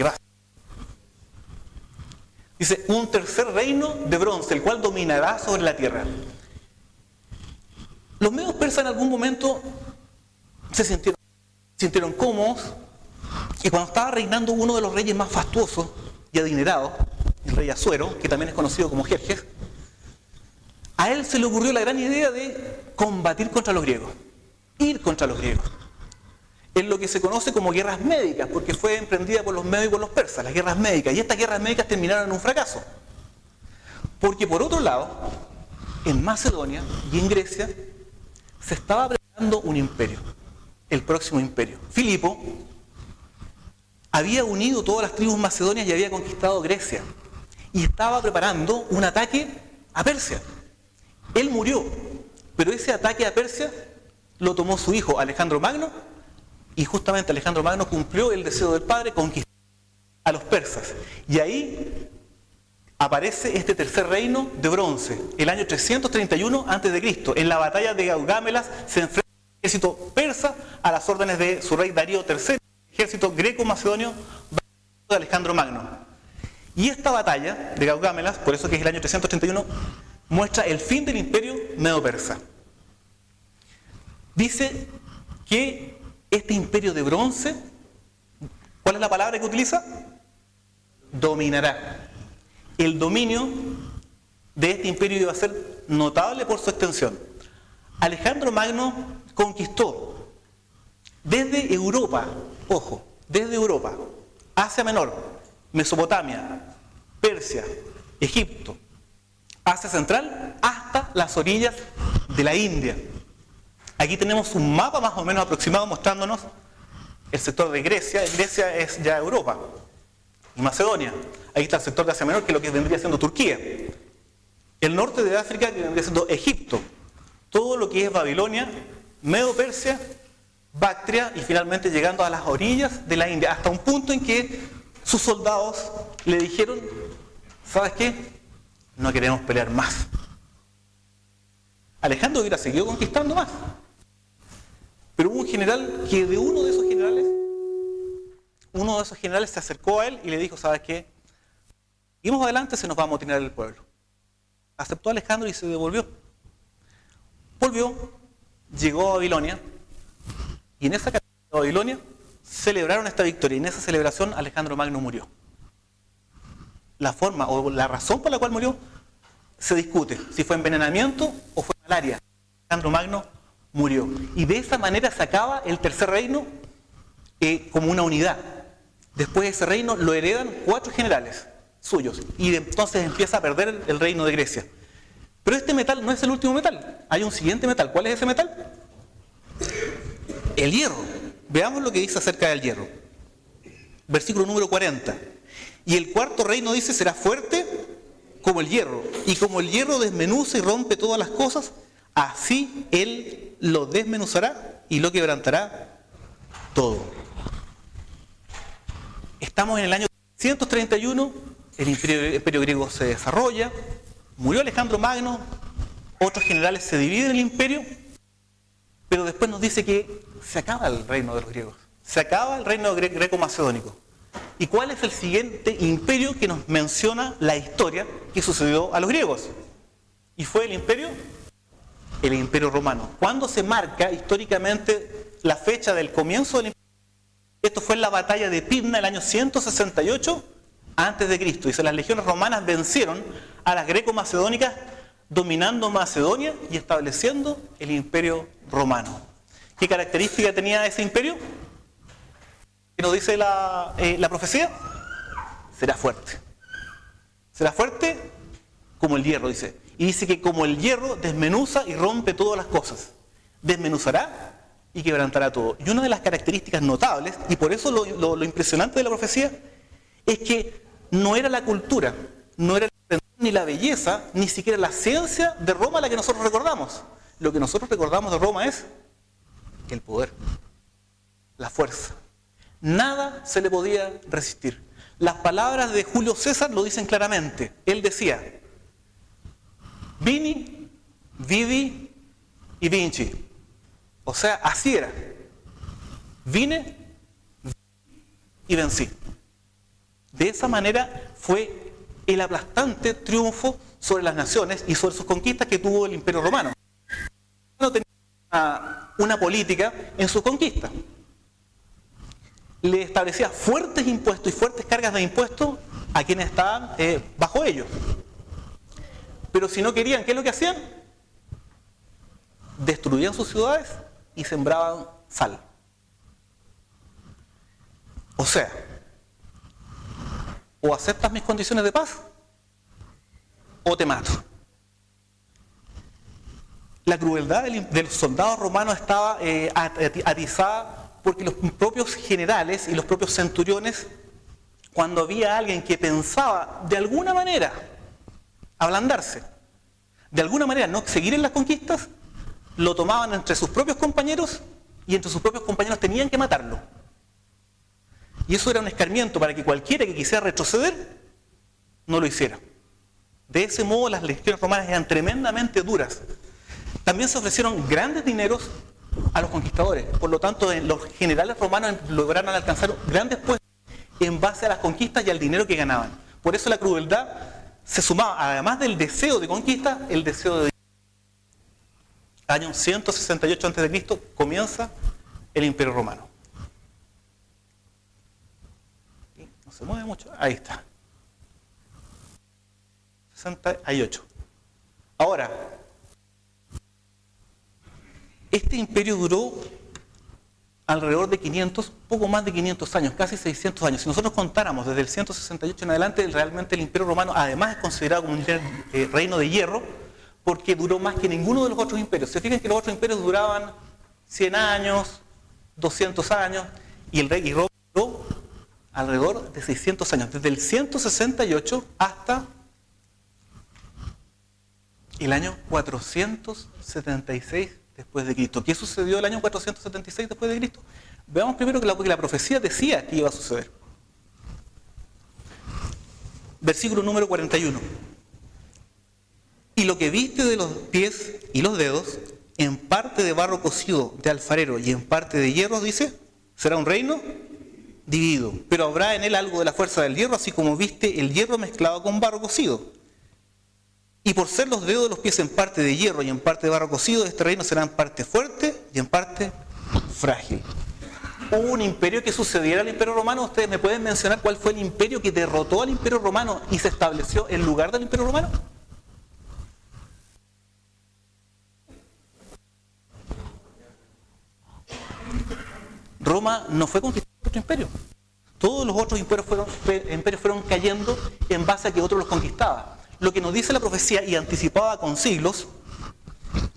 va. Dice, un tercer reino de bronce, el cual dominará sobre la tierra. Los medos persas en algún momento se sintieron cómodos, y cuando estaba reinando uno de los reyes más fastuosos y adinerados, el rey Asuero, que también es conocido como Jerjes, a él se le ocurrió la gran idea de combatir contra los griegos, ir contra los griegos. Es lo que se conoce como guerras médicas, porque fue emprendida por los medos y por los persas, las guerras médicas. Y estas guerras médicas terminaron en un fracaso. Porque por otro lado, en Macedonia y en Grecia, se estaba preparando un imperio, el próximo imperio. Filipo había unido todas las tribus macedonias y había conquistado Grecia. Y estaba preparando un ataque a Persia. Él murió, pero ese ataque a Persia lo tomó su hijo Alejandro Magno, y justamente Alejandro Magno cumplió el deseo del padre, conquistó a los persas. Y ahí aparece este tercer reino de bronce, el año 331 a.C. En la batalla de Gaugámelas se enfrenta ejército persa a las órdenes de su rey Darío III, ejército greco-macedonio de Alejandro Magno. Y esta batalla de Gaugámelas, por eso que es el año 331, muestra el fin del imperio medo-persa. Dice que este imperio de bronce, ¿cuál es la palabra que utiliza? Dominará. El dominio de este imperio iba a ser notable por su extensión. Alejandro Magno conquistó desde Europa, ojo, desde Europa, Asia Menor, Mesopotamia, Persia, Egipto, Asia Central, hasta las orillas de la India. Aquí tenemos un mapa más o menos aproximado mostrándonos el sector de Grecia. Grecia es ya Europa y Macedonia. Ahí está el sector de Asia Menor, que es lo que vendría siendo Turquía. El norte de África, que vendría siendo Egipto. Todo lo que es Babilonia, Medo-Persia, Bactria y finalmente llegando a las orillas de la India, hasta un punto en que sus soldados le dijeron: ¿sabes qué? No queremos pelear más. Alejandro hubiera seguido conquistando más. Pero hubo un general que de uno de esos generales se acercó a él y le dijo: ¿sabes qué? Seguimos adelante, se nos va a amotinar el pueblo. Aceptó a Alejandro y se devolvió. Volvió, llegó a Babilonia, y en esa capital de Babilonia celebraron esta victoria, y en esa celebración Alejandro Magno murió. La forma o la razón por la cual murió se discute, si fue envenenamiento o fue malaria. Alejandro Magno murió. Y de esa manera se acaba el tercer reino como una unidad. Después de ese reino lo heredan 4 generales suyos, y entonces empieza a perder el reino de Grecia. Pero este metal no es el último metal. Hay un siguiente metal. ¿Cuál es ese metal? El hierro. Veamos lo que dice acerca del hierro. Versículo número 40. Y el cuarto reino dice: será fuerte como el hierro. Y como el hierro desmenuza y rompe todas las cosas, así él lo desmenuzará y lo quebrantará todo. Estamos en el año 131. El imperio griego se desarrolla. Murió Alejandro Magno, otros generales se dividen el imperio, pero después nos dice que se acaba el reino de los griegos, se acaba el reino greco-macedónico. ¿Y cuál es el siguiente imperio que nos menciona la historia que sucedió a los griegos? Y fue el imperio romano. ¿Cuándo se marca históricamente la fecha del comienzo del imperio? Esto fue en la batalla de Pydna el año 168 antes de Cristo. Dice: las legiones romanas vencieron a las greco-macedónicas, dominando Macedonia y estableciendo el imperio romano. ¿Qué característica tenía ese imperio? ¿Qué nos dice la profecía? Será fuerte. Será fuerte como el hierro, dice. Y dice que como el hierro desmenuza y rompe todas las cosas. Desmenuzará y quebrantará todo. Y una de las características notables, y por eso lo impresionante de la profecía, es que no era la cultura, no era el ni la belleza, ni siquiera la ciencia de Roma la que nosotros recordamos. Lo que nosotros recordamos de Roma es el poder, la fuerza. Nada se le podía resistir. Las palabras de Julio César lo dicen claramente. Él decía: Vini, Vidi y Vinci. O sea, así era. Vine y vencí. De esa manera fue el aplastante triunfo sobre las naciones y sobre sus conquistas que tuvo el Imperio Romano. No tenía una política en sus conquistas. Le establecía fuertes impuestos y fuertes cargas de impuestos a quienes estaban bajo ellos. Pero si no querían, ¿qué es lo que hacían? Destruían sus ciudades y sembraban sal. O sea, o aceptas mis condiciones de paz o te mato. La crueldad del soldado romano estaba atizada porque los propios generales y los propios centuriones, cuando había alguien que pensaba de alguna manera ablandarse, de alguna manera no seguir en las conquistas, lo tomaban entre sus propios compañeros y entre sus propios compañeros tenían que matarlo. Y eso era un escarmiento para que cualquiera que quisiera retroceder no lo hiciera. De ese modo las legiones romanas eran tremendamente duras. También se ofrecieron grandes dineros a los conquistadores. Por lo tanto, los generales romanos lograron alcanzar grandes puestos en base a las conquistas y al dinero que ganaban. Por eso la crueldad se sumaba, además del deseo de conquista, el deseo de... Año 168 a.C. comienza el Imperio Romano. No se mueve mucho. Ahí está. 68. Ahora, este imperio duró alrededor de 500, poco más de 500 años, casi 600 años. Si nosotros contáramos desde el 168 en adelante, realmente el Imperio Romano además es considerado como un reino de hierro, porque duró más que ninguno de los otros imperios. Se fijan que los otros imperios duraban 100 años, 200 años, y el rey Roma duró alrededor de 600 años, desde el 168 hasta el año 476 después de Cristo. ¿Qué sucedió el año 476 después de Cristo? Veamos primero que la profecía decía que iba a suceder. Versículo número 41. Y lo que viste de los pies y los dedos, en parte de barro cocido de alfarero y en parte de hierro, dice, será un reino dividido. Pero habrá en él algo de la fuerza del hierro, así como viste el hierro mezclado con barro cocido. Y por ser los dedos de los pies en parte de hierro y en parte de barro cocido, este reino será en parte fuerte y en parte frágil. ¿Hubo un imperio que sucediera al Imperio Romano? ¿Ustedes me pueden mencionar cuál fue el imperio que derrotó al Imperio Romano y se estableció en lugar del Imperio Romano? Roma no fue conquistada por otro imperio. Todos los otros imperios fueron cayendo en base a que otro los conquistaba. Lo que nos dice la profecía y anticipaba con siglos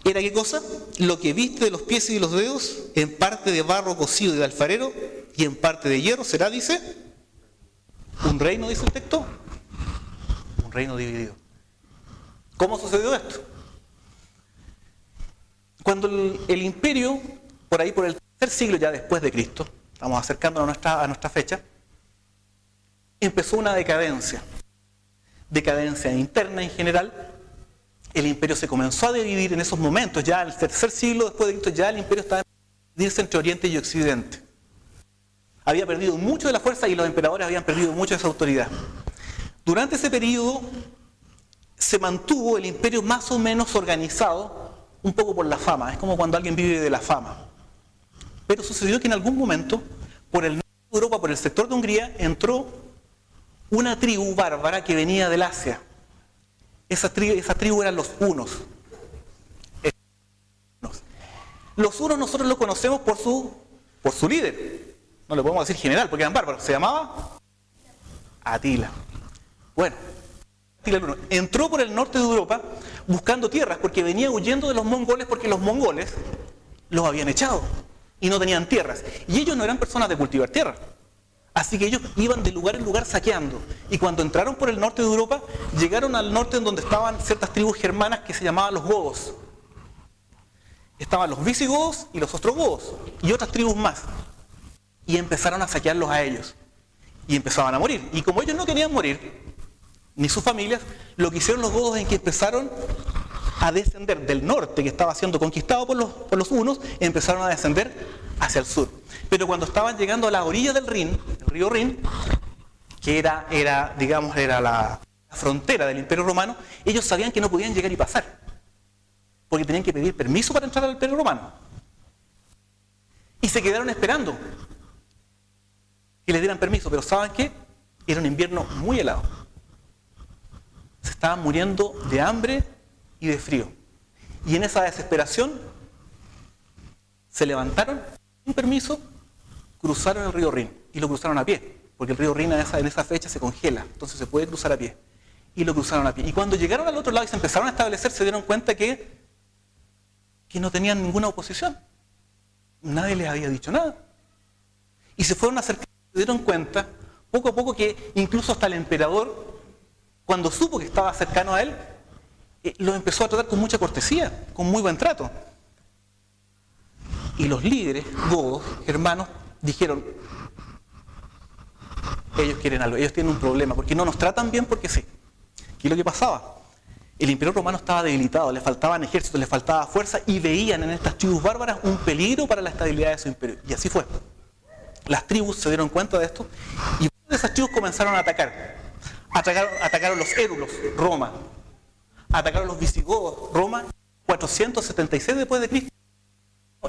era ¿qué cosa? Lo que viste de los pies y de los dedos, en parte de barro cocido y de alfarero y en parte de hierro, será, dice, un reino, dice el texto, un reino dividido. ¿Cómo sucedió esto? Cuando el imperio, por ahí por el tercer siglo ya después de Cristo, estamos acercándonos a nuestra fecha, empezó una decadencia interna en general. El imperio se comenzó a dividir en esos momentos, ya el tercer siglo después de Cristo, ya el imperio estaba dividirse entre Oriente y Occidente. Había perdido mucho de la fuerza y los emperadores habían perdido mucho de esa autoridad. Durante ese periodo se mantuvo el imperio más o menos organizado, un poco por la fama, es como cuando alguien vive de la fama. Pero sucedió que en algún momento, por el norte de Europa, por el sector de Hungría, entró una tribu bárbara que venía del Asia. Esa tribu eran los hunos. Los hunos nosotros los conocemos por su líder. No le podemos decir general porque eran bárbaros. Se llamaba Atila. Bueno, Atila el Huno entró por el norte de Europa buscando tierras porque venía huyendo de los mongoles, porque los mongoles los habían echado y no tenían tierras. Y ellos no eran personas de cultivar tierra. Así que ellos iban de lugar en lugar saqueando. Y cuando entraron por el norte de Europa, llegaron al norte en donde estaban ciertas tribus germanas que se llamaban los godos. Estaban los visigodos y los ostrogodos y otras tribus más. Y empezaron a saquearlos a ellos. Y empezaban a morir. Y como ellos no querían morir, ni sus familias, lo que hicieron los godos es que empezaron a descender del norte, que estaba siendo conquistado por los hunos, empezaron a descender hacia el sur. Pero cuando estaban llegando a la orilla del Rin, el río Rin, que era la frontera del Imperio Romano, ellos sabían que no podían llegar y pasar, porque tenían que pedir permiso para entrar al Imperio Romano. Y se quedaron esperando que les dieran permiso, pero ¿saben qué? Era un invierno muy helado. Se estaban muriendo de hambre y de frío. Y en esa desesperación se levantaron sin permiso, cruzaron el río Rin y lo cruzaron a pie, porque el río Rin en esa fecha se congela, entonces se puede cruzar a pie. Y lo cruzaron a pie. Y cuando llegaron al otro lado y se empezaron a establecer, se dieron cuenta que no tenían ninguna oposición. Nadie les había dicho nada. Y se fueron acercando y se dieron cuenta, poco a poco, que incluso hasta el emperador, cuando supo que estaba cercano a él, los empezó a tratar con mucha cortesía, con muy buen trato. Y los líderes godos, germanos, dijeron, ellos quieren algo, ellos tienen un problema, porque no nos tratan bien porque sí. ¿Qué es lo que pasaba? El imperio romano estaba debilitado, le faltaban ejércitos, le faltaba fuerza y veían en estas tribus bárbaras un peligro para la estabilidad de su imperio. Y así fue. Las tribus se dieron cuenta de esto y esas tribus comenzaron a atacar. Atacaron los érulos, Roma. Atacaron los visigodos, Roma, 476 después de Cristo.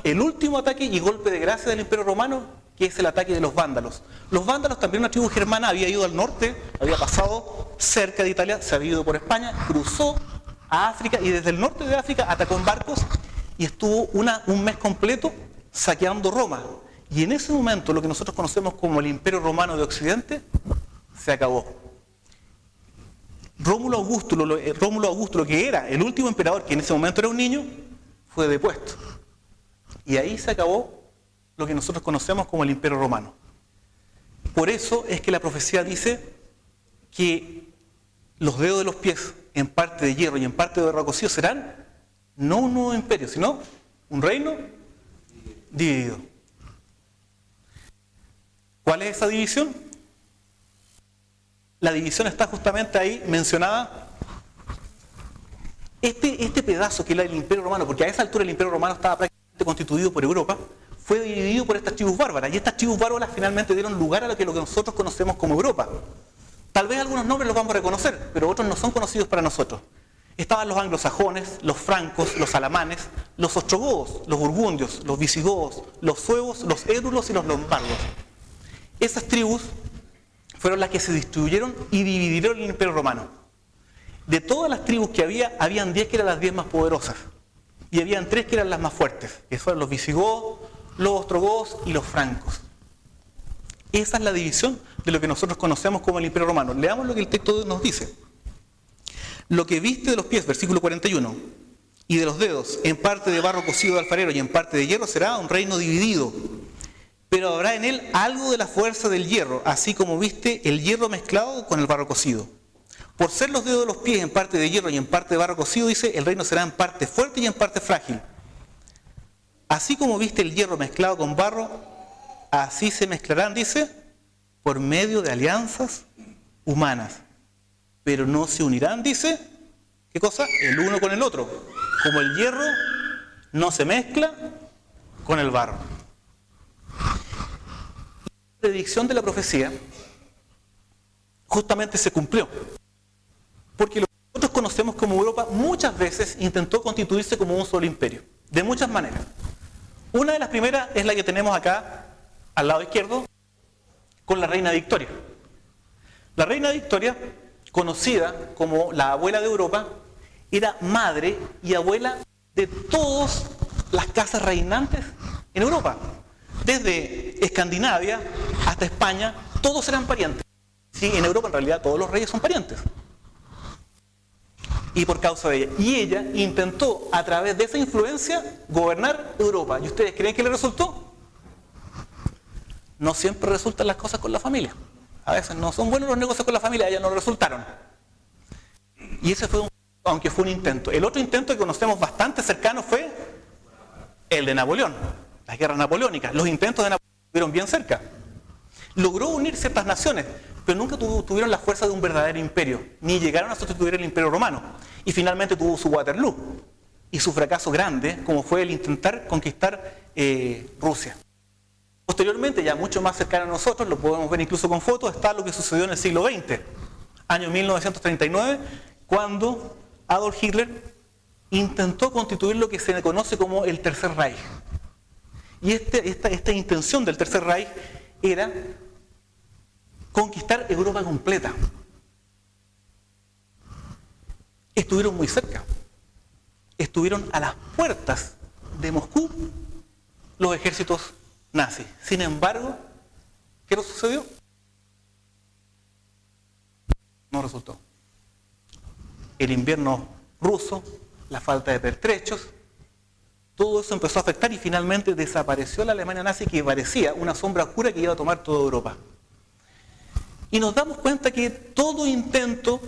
El último ataque y golpe de gracia del imperio romano, que es el ataque de los vándalos. Los vándalos, también una tribu germana, había ido al norte, había pasado cerca de Italia, se había ido por España, cruzó a África y desde el norte de África atacó en barcos y estuvo un mes completo saqueando Roma. Y en ese momento lo que nosotros conocemos como el Imperio Romano de Occidente se acabó. Rómulo Augusto, lo que era el último emperador, que en ese momento era un niño, fue depuesto. Y ahí se acabó lo que nosotros conocemos como el Imperio Romano. Por eso es que la profecía dice que los dedos de los pies, en parte de hierro y en parte de barro cocido, serán no un nuevo imperio, sino un reino dividido. ¿Cuál es esa división? La división está justamente ahí mencionada. Este pedazo que era el Imperio Romano, porque a esa altura el Imperio Romano estaba prácticamente constituido por Europa, fue dividido por estas tribus bárbaras. Y estas tribus bárbaras finalmente dieron lugar a lo que nosotros conocemos como Europa. Tal vez algunos nombres los vamos a reconocer, pero otros no son conocidos para nosotros. Estaban los anglosajones, los francos, los alamanes, los ostrogodos, los burgundios, los visigodos, los suevos, los érulos y los lombardos. Esas tribus fueron las que se distribuyeron y dividieron el Imperio Romano. De todas las tribus que habían 10 que eran las 10 más poderosas. Y habían 3 que eran las más fuertes, que fueron los visigodos, los ostrogodos y los francos. Esa es la división de lo que nosotros conocemos como el Imperio Romano. Leamos lo que el texto nos dice. Lo que viste de los pies, versículo 41, y de los dedos, en parte de barro cocido de alfarero y en parte de hierro, será un reino dividido. Pero habrá en él algo de la fuerza del hierro, así como viste el hierro mezclado con el barro cocido. Por ser los dedos de los pies en parte de hierro y en parte de barro cocido, dice, el reino será en parte fuerte y en parte frágil. Así como viste el hierro mezclado con barro, así se mezclarán, dice, por medio de alianzas humanas. Pero no se unirán, dice, ¿qué cosa? El uno con el otro. Como el hierro no se mezcla con el barro. La predicción de la profecía justamente se cumplió. Porque lo que nosotros conocemos como Europa muchas veces intentó constituirse como un solo imperio. De muchas maneras. Una de las primeras es la que tenemos acá, al lado izquierdo, con la reina Victoria. La reina Victoria, conocida como la abuela de Europa, era madre y abuela de todas las casas reinantes en Europa. Desde Escandinavia hasta España, todos eran parientes. Sí, en Europa en realidad todos los reyes son parientes. Y por causa de ella. Y ella intentó, a través de esa influencia, gobernar Europa. ¿Y ustedes creen que le resultó? No siempre resultan las cosas con la familia. A veces no son buenos los negocios con la familia, a ella no resultaron. Y ese fue aunque fue un intento. El otro intento que conocemos bastante cercano fue el de Napoleón. Las guerras napoleónicas. Los intentos de Napoleón estuvieron bien cerca. Logró unir ciertas naciones, pero nunca tuvieron la fuerza de un verdadero imperio, ni llegaron a sustituir el Imperio Romano. Y finalmente tuvo su Waterloo y su fracaso grande, como fue el intentar conquistar Rusia. Posteriormente, ya mucho más cercano a nosotros, lo podemos ver incluso con fotos, está lo que sucedió en el siglo XX, año 1939, cuando Adolf Hitler intentó constituir lo que se conoce como el Tercer Reich. Y esta intención del Tercer Reich era conquistar Europa completa. Estuvieron muy cerca. Estuvieron a las puertas de Moscú los ejércitos nazis. Sin embargo, ¿qué nos sucedió? No resultó. El invierno ruso, la falta de pertrechos, todo eso empezó a afectar y finalmente desapareció la Alemania nazi, que parecía una sombra oscura que iba a tomar toda Europa. Y nos damos cuenta que todo intento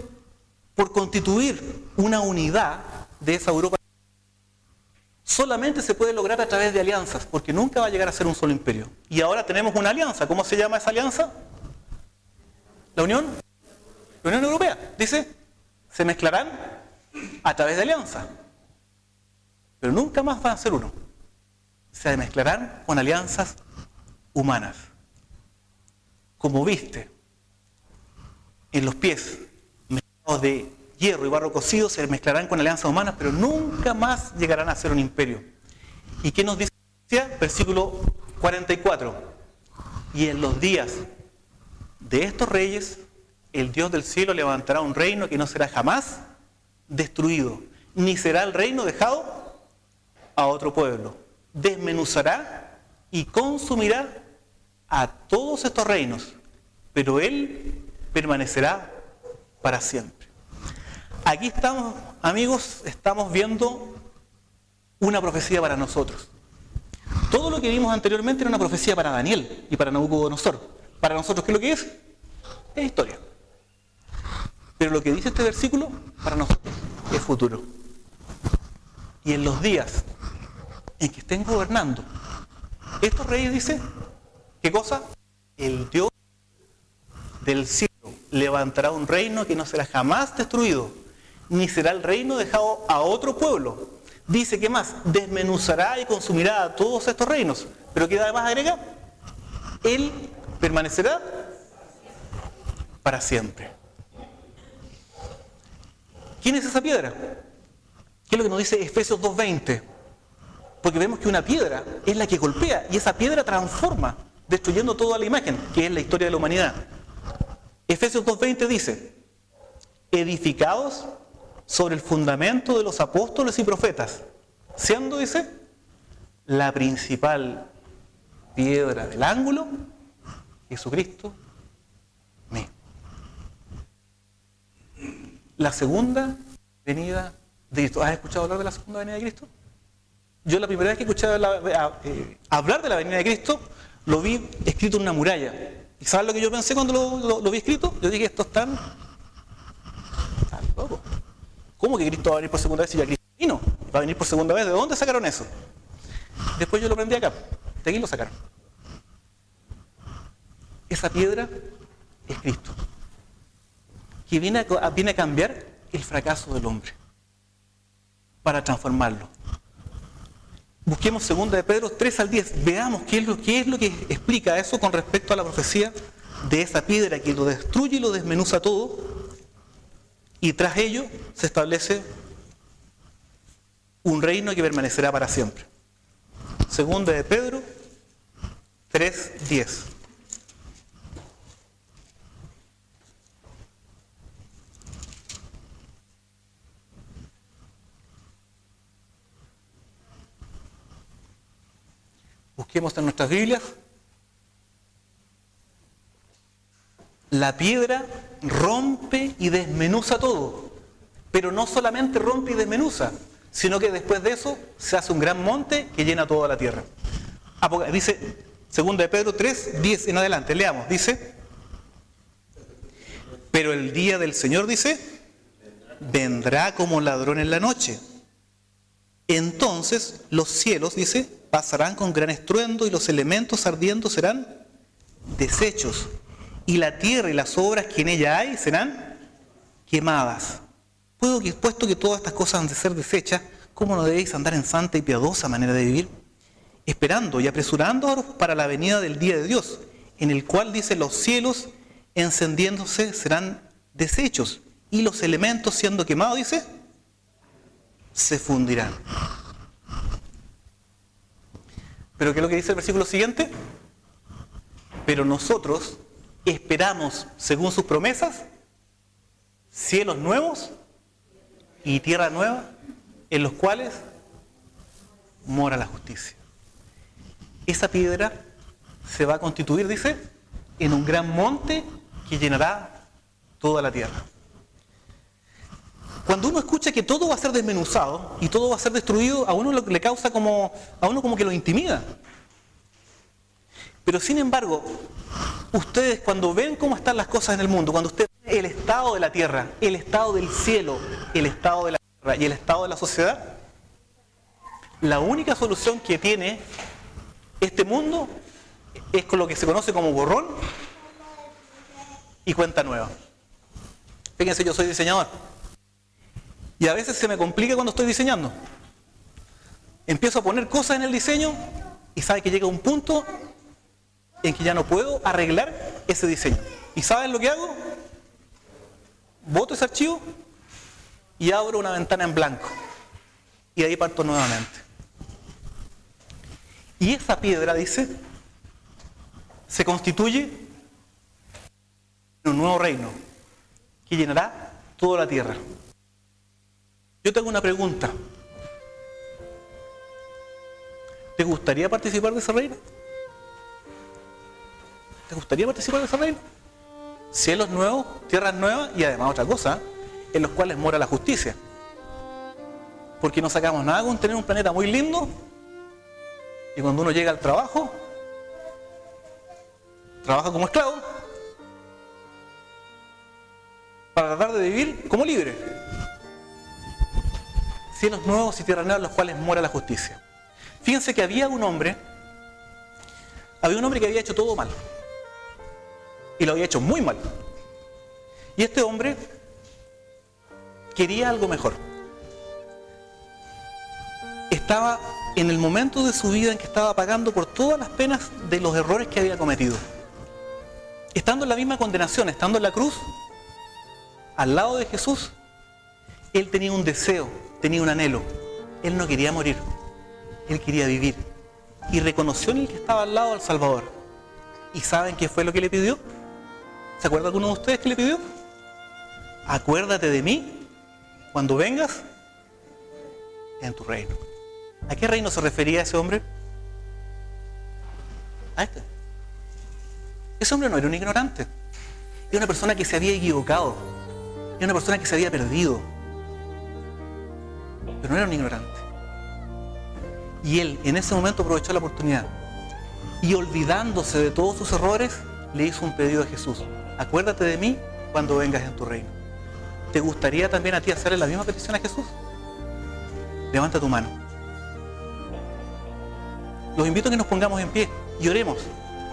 por constituir una unidad de esa Europa solamente se puede lograr a través de alianzas, porque nunca va a llegar a ser un solo imperio. Y ahora tenemos una alianza. ¿Cómo se llama esa alianza? La Unión Europea. Dice, se mezclarán a través de alianza. Pero nunca más van a ser uno. Se mezclarán con alianzas humanas. Como viste, en los pies mezclados de hierro y barro cocido se mezclarán con alianzas humanas, pero nunca más llegarán a ser un imperio. ¿Y qué nos dice? Versículo 44. Y en los días de estos reyes, el Dios del cielo levantará un reino que no será jamás destruido, ni será el reino dejado a otro pueblo. Desmenuzará y consumirá a todos estos reinos, pero Él permanecerá para siempre. Aquí estamos, amigos, estamos viendo una profecía para nosotros. Todo lo que vimos anteriormente era una profecía para Daniel y para Nabucodonosor. Para nosotros, ¿qué es lo que es? Es historia. Pero lo que dice este versículo, para nosotros, es futuro. Y en los días en que estén gobernando, estos reyes, dice, ¿qué cosa? El Dios del cielo levantará un reino que no será jamás destruido, ni será el reino dejado a otro pueblo. Dice, ¿qué más? Desmenuzará y consumirá a todos estos reinos. Pero ¿qué además agrega? Él permanecerá para siempre. ¿Quién es esa piedra? ¿Qué es lo que nos dice Efesios 2:20? Porque vemos que una piedra es la que golpea y esa piedra transforma, destruyendo toda la imagen, que es la historia de la humanidad. Efesios 2:20 dice, edificados sobre el fundamento de los apóstoles y profetas, siendo, dice, la principal piedra del ángulo, Jesucristo mismo. La segunda venida de Cristo. ¿Has escuchado hablar de la segunda venida de Cristo? Yo la primera vez que escuché hablar de la venida de Cristo, lo vi escrito en una muralla. ¿Y sabes lo que yo pensé cuando lo vi escrito? Yo dije, esto están locos. ¿Cómo que Cristo va a venir por segunda vez si ya Cristo vino? ¿Va a venir por segunda vez? ¿De dónde sacaron eso? Después yo lo aprendí acá. De aquí lo sacaron. Esa piedra es Cristo, que viene a cambiar el fracaso del hombre para transformarlo. Busquemos 2 de Pedro 3 al 10. Veamos qué es lo que explica eso con respecto a la profecía de esa piedra que lo destruye y lo desmenuza todo. Y tras ello se establece un reino que permanecerá para siempre. 2 de Pedro 3:10. Busquemos en nuestras Biblias. La piedra rompe y desmenuza todo, pero no solamente rompe y desmenuza, sino que después de eso se hace un gran monte que llena toda la tierra. Dice 2 de Pedro 3:10 en adelante, leamos, dice, pero el día del Señor, dice, vendrá como ladrón en la noche. Entonces los cielos, dice, pasarán con gran estruendo y los elementos ardiendo serán deshechos. Y la tierra y las obras que en ella hay serán quemadas. Puesto que todas estas cosas han de ser deshechas, ¿cómo no debéis andar en santa y piadosa manera de vivir? Esperando y apresurándoos para la venida del día de Dios, en el cual, dice, los cielos encendiéndose serán deshechos, y los elementos siendo quemados, dice, se fundirán. ¿Pero qué es lo que dice el versículo siguiente? Pero nosotros esperamos, según sus promesas, cielos nuevos y tierra nueva, en los cuales mora la justicia. Esa piedra se va a constituir, dice, en un gran monte que llenará toda la tierra. Cuando uno escucha que todo va a ser desmenuzado y todo va a ser destruido, a uno le causa como que lo intimida. Pero sin embargo, ustedes cuando ven cómo están las cosas en el mundo, cuando ustedes ven el estado de la tierra, el estado del cielo, el estado de la tierra y el estado de la sociedad, la única solución que tiene este mundo es con lo que se conoce como borrón y cuenta nueva. Fíjense, yo soy diseñador. Y a veces se me complica cuando estoy diseñando. Empiezo a poner cosas en el diseño y sabe que llega un punto en que ya no puedo arreglar ese diseño. ¿Y saben lo que hago? Boto ese archivo y abro una ventana en blanco. Y ahí parto nuevamente. Y esa piedra, dice, se constituye en un nuevo reino que llenará toda la tierra. Yo te hago una pregunta. ¿Te gustaría participar de ese reino? ¿Te gustaría participar de ese reino? Cielos nuevos, tierras nuevas y además otra cosa, en los cuales mora la justicia. Porque no sacamos nada con tener un planeta muy lindo y cuando uno llega al trabajo, trabaja como esclavo para tratar de vivir como libre. Cielos nuevos y tierras nuevas en los cuales mora la justicia. Fíjense que había un hombre que había hecho todo mal. Y lo había hecho muy mal. Y este hombre quería algo mejor. Estaba en el momento de su vida en que estaba pagando por todas las penas de los errores que había cometido. Estando en la misma condenación, estando en la cruz, al lado de Jesús, él tenía un deseo, tenía un anhelo. Él no quería morir, él quería vivir. Y reconoció en el que estaba al lado al Salvador. ¿Y saben qué fue lo que le pidió? ¿Se acuerda alguno de ustedes que le pidió? Acuérdate de mí cuando vengas en tu reino. ¿A qué reino se refería ese hombre? A este. Ese hombre no era un ignorante. Era una persona que se había equivocado. Era una persona que se había perdido. Pero no era un ignorante. Y él en ese momento aprovechó la oportunidad. Y olvidándose de todos sus errores, le hizo un pedido a Jesús. Acuérdate de mí cuando vengas en tu reino. ¿Te gustaría también a ti hacerle la misma petición a Jesús? Levanta tu mano. Los invito a que nos pongamos en pie y oremos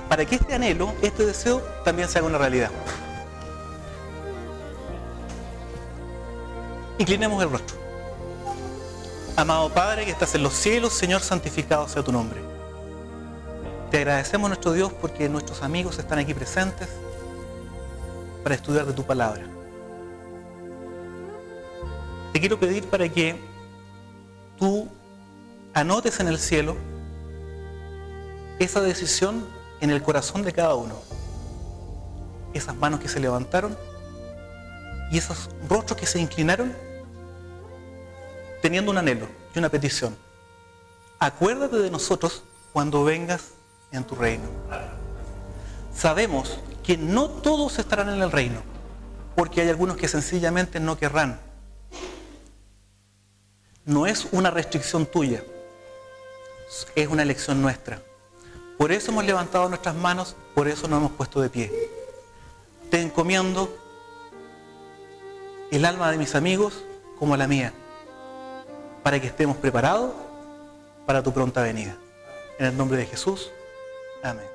para que este anhelo, este deseo, también se haga una realidad. Inclinemos el rostro. Amado Padre que estás en los cielos, Señor, santificado sea tu nombre. Te agradecemos, nuestro Dios, porque nuestros amigos están aquí presentes para estudiar de tu palabra. Te quiero pedir para que tú anotes en el cielo esa decisión en el corazón de cada uno. Esas manos que se levantaron y esos rostros que se inclinaron teniendo un anhelo y una petición. Acuérdate de nosotros cuando vengas en tu reino. Sabemos que no todos estarán en el reino, porque hay algunos que sencillamente no querrán. No es una restricción tuya, es una elección nuestra. Por eso hemos levantado nuestras manos, por eso nos hemos puesto de pie. Te encomiendo el alma de mis amigos como la mía, para que estemos preparados para tu pronta venida. En el nombre de Jesús, amén.